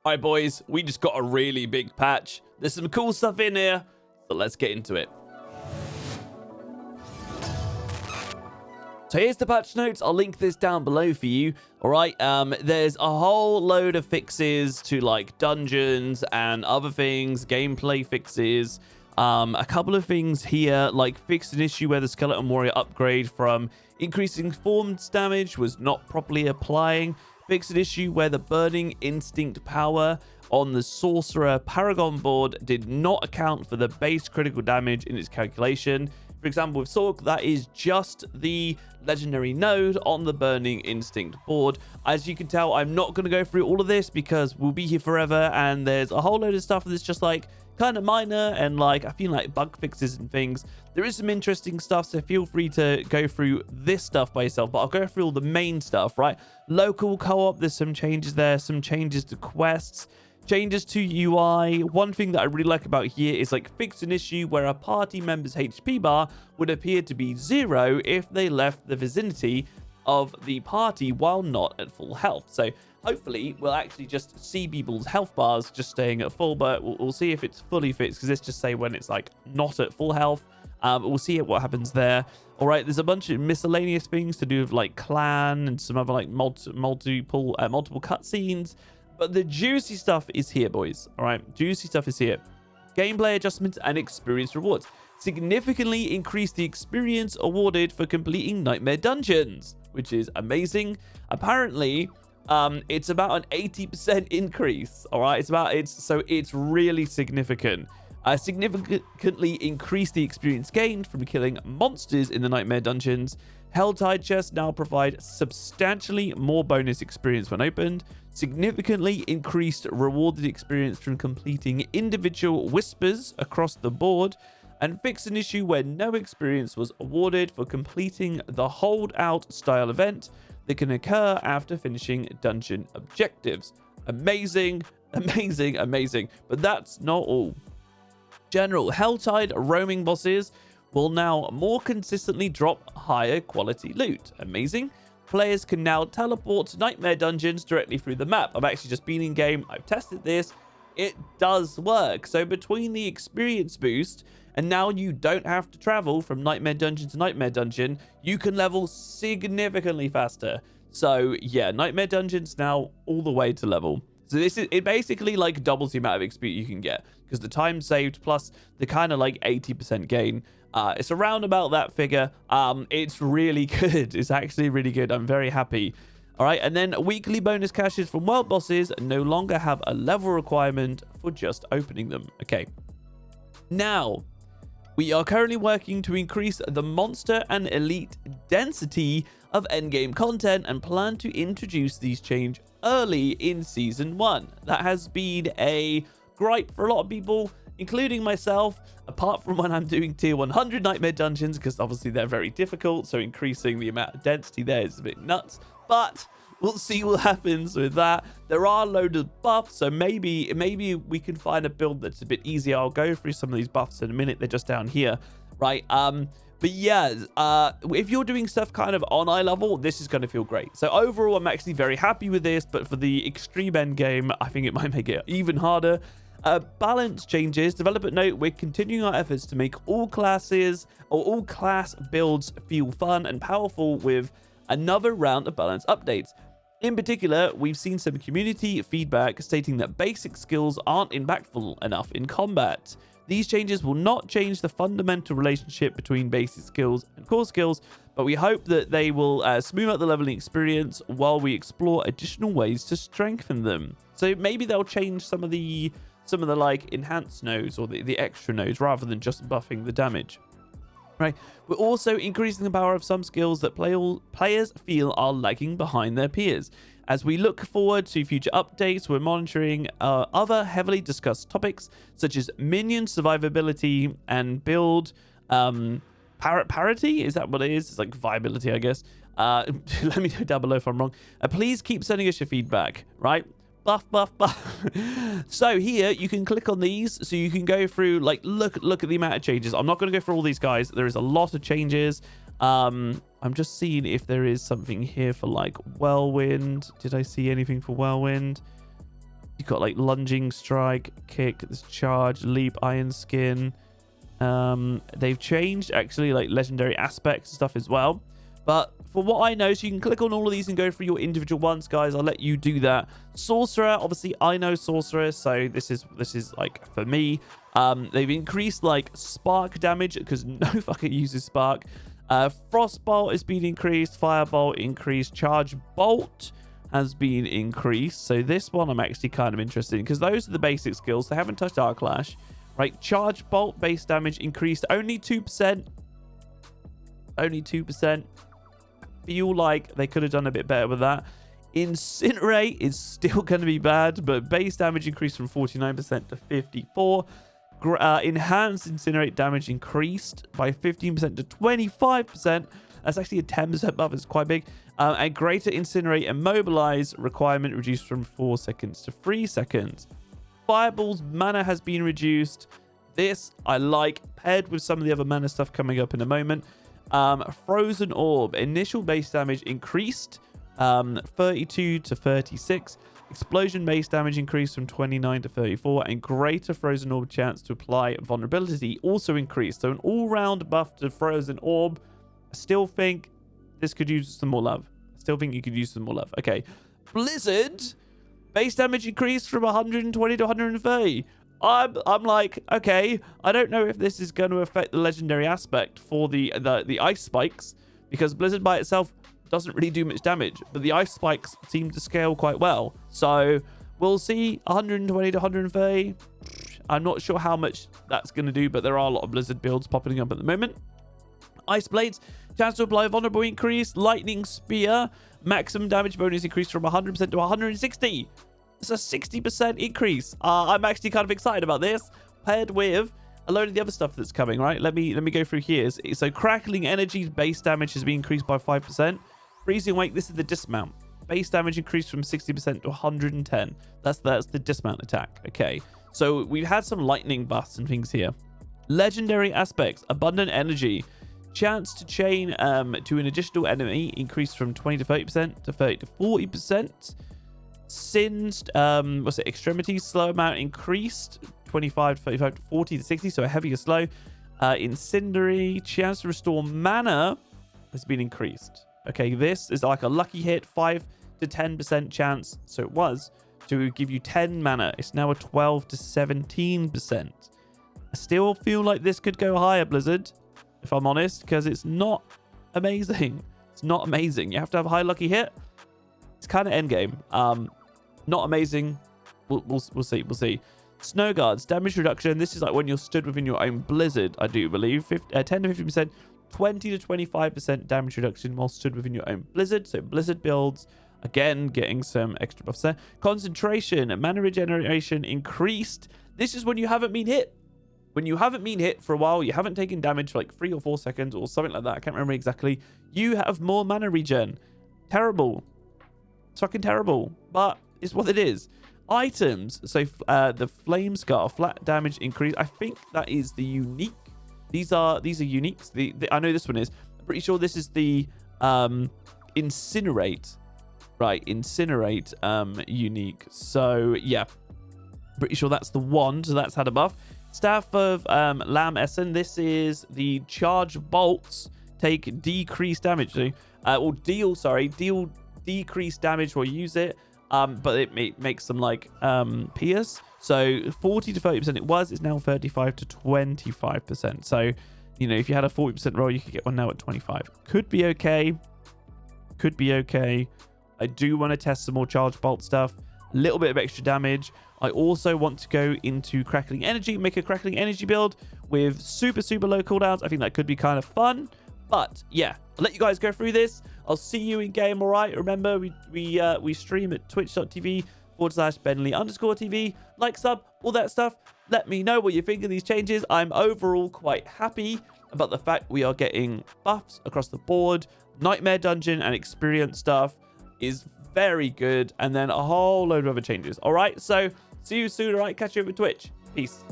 All right, boys, we just got a really big patch. There's some cool stuff in here, so let's get into it. So here's the patch notes. I'll link this down below for you. All right. There's a whole load of fixes to like dungeons and other things, gameplay fixes. A couple of things here, like fixed an issue where the skeleton warrior upgrade from increasing forms damage was not properly applying. Fixed an issue where the burning instinct power on the sorcerer paragon board did not account for the base critical damage in its calculation. For example, with Sork, that is just the legendary node on the Burning Instinct board. As you can tell, I'm not going to go through all of this because we'll be here forever, and there's a whole load of stuff that's just like kind of minor and like I feel like bug fixes and things. There is some interesting stuff, so feel free to go through this stuff by yourself, but I'll go through all the main stuff, right? Local co-op, there's some changes there, some changes to quests. Changes to UI. One thing that I really like about here is like fixed an issue where a party member's HP bar would appear to be 0 if they left the vicinity of the party while not at full health. So hopefully we'll actually just see people's health bars just staying at full, but we'll see if it's fully fixed, because let's just say when it's like not at full health. We'll see what happens there. All right, there's a bunch of miscellaneous things to do with like clan and some other like multiple cutscenes. But the juicy stuff is here, boys. All right, juicy stuff is here. Gameplay adjustments and experience rewards. Significantly increase the experience awarded for completing nightmare dungeons, which is amazing. Apparently, it's about an 80% increase. All right, it's really significant. Significantly increase the experience gained from killing monsters in the nightmare dungeons. Helltide chests now provide substantially more bonus experience when opened. Significantly increased rewarded experience from completing individual whispers across the board. And fix an issue where no experience was awarded for completing the holdout style event that can occur after finishing dungeon objectives. Amazing, amazing, amazing. But that's not all. General Helltide roaming bosses will now more consistently drop higher quality loot. Amazing. Players can now teleport to nightmare dungeons directly through the map. I've actually just been in game. I've tested this. It does work. So between the experience boost and now you don't have to travel from nightmare dungeon to nightmare dungeon, you can level significantly faster. So yeah, nightmare dungeons now all the way to level. So it basically like doubles the amount of XP you can get, because the time saved plus the kind of like 80% gain. It's around about that figure. It's really good. It's actually really good. I'm very happy. All right, and then weekly bonus caches from world bosses no longer have a level requirement for just opening them. Okay. Now, we are currently working to increase the monster and elite density of endgame content and plan to introduce these changes early in season 1. That has been a gripe for a lot of people, including myself, apart from when I'm doing tier 100 nightmare dungeons, because obviously they're very difficult, so increasing the amount of density there is a bit nuts. But we'll see what happens with that. There are a load of buffs, so maybe we can find a build that's a bit easier. I'll go through some of these buffs in a minute. They're just down here, right? But yeah, if you're doing stuff kind of on eye level, this is going to feel great. So overall, I'm actually very happy with this, but for the extreme end game, I think it might make it even harder. Balance changes. Developer note, we're continuing our efforts to make all classes or all class builds feel fun and powerful with another round of balance updates. In particular, we've seen some community feedback stating that basic skills aren't impactful enough in combat. These changes will not change the fundamental relationship between basic skills and core skills, but we hope that they will smooth out the leveling experience while we explore additional ways to strengthen them. So maybe they'll change some of the like enhanced nodes or the extra nodes rather than just buffing the damage. Right. We're also increasing the power of some skills that players feel are lagging behind their peers. As we look forward to future updates, we're monitoring other heavily discussed topics such as minion survivability and build parity. Is that what it is? It's like viability, I guess. Let me know down below if I'm wrong. Please keep sending us your feedback, right? Buff. So here you can click on these, so you can go through, like, look at the amount of changes. I'm not going to go through all these guys. There is a lot of changes. I'm just seeing if there is something here for like Whirlwind. Did I see anything for Whirlwind? You've got like lunging, strike, kick, this charge, leap, iron skin. They've changed actually like legendary aspects and stuff as well. But for what I know, so you can click on all of these and go through your individual ones, guys. I'll let you do that. Sorcerer, obviously I know Sorceress, so this is like for me. They've increased like spark damage because no fucker uses spark. Frostbolt has been increased, Firebolt increased, Charge Bolt has been increased. So this one I'm actually kind of interested in because those are the basic skills. They haven't touched Arc Clash. Right, Charge Bolt base damage increased only 2%. Only 2%. Feel like they could have done a bit better with that. Incinerate is still going to be bad, but base damage increased from 49% to 54%. Enhanced Incinerate damage increased by 15% to 25%. That's actually a 10% buff. It's quite big. And Greater Incinerate Immobilize requirement reduced from 4 seconds to 3 seconds. Fireball's mana has been reduced. This I like, paired with some of the other mana stuff coming up in a moment. Frozen Orb, initial base damage increased 32 to 36. Explosion base damage increased from 29 to 34. And Greater Frozen Orb chance to apply vulnerability also increased. So an all-round buff to Frozen Orb. I still think this could use some more love. I still think you could use some more love. Okay. Blizzard, base damage increased from 120 to 130. I'm like, okay, I don't know if this is going to affect the legendary aspect for the ice spikes, because Blizzard by itself doesn't really do much damage, but the ice spikes seem to scale quite well. So we'll see. 120 to 130. I'm not sure how much that's going to do, but there are a lot of Blizzard builds popping up at the moment. Ice Blades, chance to apply vulnerable increase. Lightning Spear, maximum damage bonus increased from 100% to 160. It's a 60% increase. I'm actually kind of excited about this, paired with a load of the other stuff that's coming, right? Let me go through here. So Crackling Energy's base damage has been increased by 5%. Freezing Wake, this is the dismount. Base damage increased from 60% to 110. That's the dismount attack. Okay. So we've had some lightning buffs and things here. Legendary aspects, Abundant Energy. Chance to chain to an additional enemy increased from 20 to 30% to 30 to 40%. Singed, extremities, slow amount increased 25 to 35 to 40 to 60, so a heavier slow. Incendiary, chance to restore mana has been increased. Okay, this is like a lucky hit, 5 to 10% chance, so it was, to give you 10 mana. It's now a 12 to 17%. I still feel like this could go higher, Blizzard, if I'm honest, because it's not amazing. It's not amazing. You have to have a high lucky hit. It's kind of endgame. Not amazing. We'll see. We'll see. Snow Guards, damage reduction. This is like when you're stood within your own blizzard, I do believe. 10 to 50%, 20 to 25% damage reduction while stood within your own blizzard. So blizzard builds, again, getting some extra buffs there. Concentration, mana regeneration increased. This is when you haven't been hit. When you haven't been hit for a while, you haven't taken damage for like 3 or 4 seconds or something like that. I can't remember exactly. You have more mana regen. Terrible. It's fucking terrible. But it's what it is. Items. So the Flame Scar, flat damage increase. I think that is the unique. These are uniques. I know this one is. I'm pretty sure this is the Incinerate. Right, Incinerate unique. So yeah. Pretty sure that's the one. So that's had a buff. Staff of Lamb Essen. This is the Charge Bolts. Take decreased damage. Or deal decreased damage while you use it. But it makes them like pierce. So 40 to 30% it was. It's now 35 to 25%. So, you know, if you had a 40% roll, you could get one now at 25. Could be okay. Could be okay. I do want to test some more Charge Bolt stuff. A little bit of extra damage. I also want to go into Crackling Energy, make a Crackling Energy build with super low cooldowns. I think that could be kind of fun. But yeah, I'll let you guys go through this. I'll see you in game, all right? Remember, we stream at twitch.tv/Benley_TV. Like, sub, all that stuff. Let me know what you think of these changes. I'm overall quite happy about the fact we are getting buffs across the board. Nightmare Dungeon and experience stuff is very good. And then a whole load of other changes. All right, so see you soon. All right, catch you over Twitch. Peace.